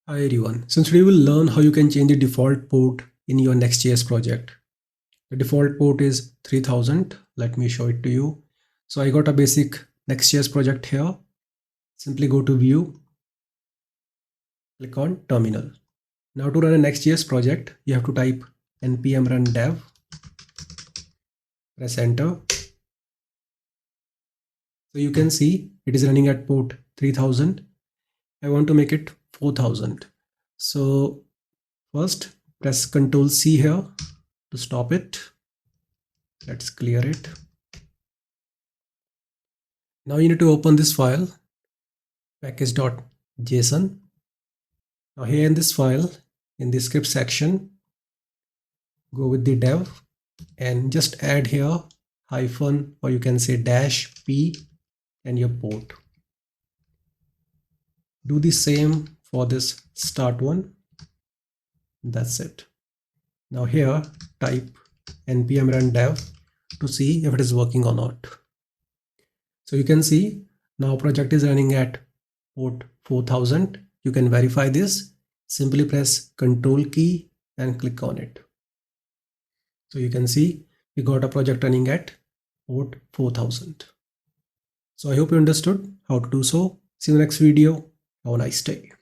Hi everyone. Since today we'll learn how you can change the default port in your Next.js project. The default port is 3000. Let me show it to you. So I got a basic Next.js project here. Simply go to view, click on terminal. Now to run a Next.js project, you have to type npm run dev, press enter. So you can see it is running at port 3000. I want to make it 4000. So first press Ctrl C here to stop it. Let's clear it. Now you need to open this file, package.json. Now here in this file, in the script section, go with the dev and just add here hyphen, or you can say dash p and your port. Do the same for this start one. That's it. Now here type npm run dev to see if it is working or not. So you can see now project is running at port 4000. You can verify this. Simply press Ctrl key and click on it. So you can see we got a project running at port 4000. So I hope you understood how to do so. See you in the next video. Have a nice day.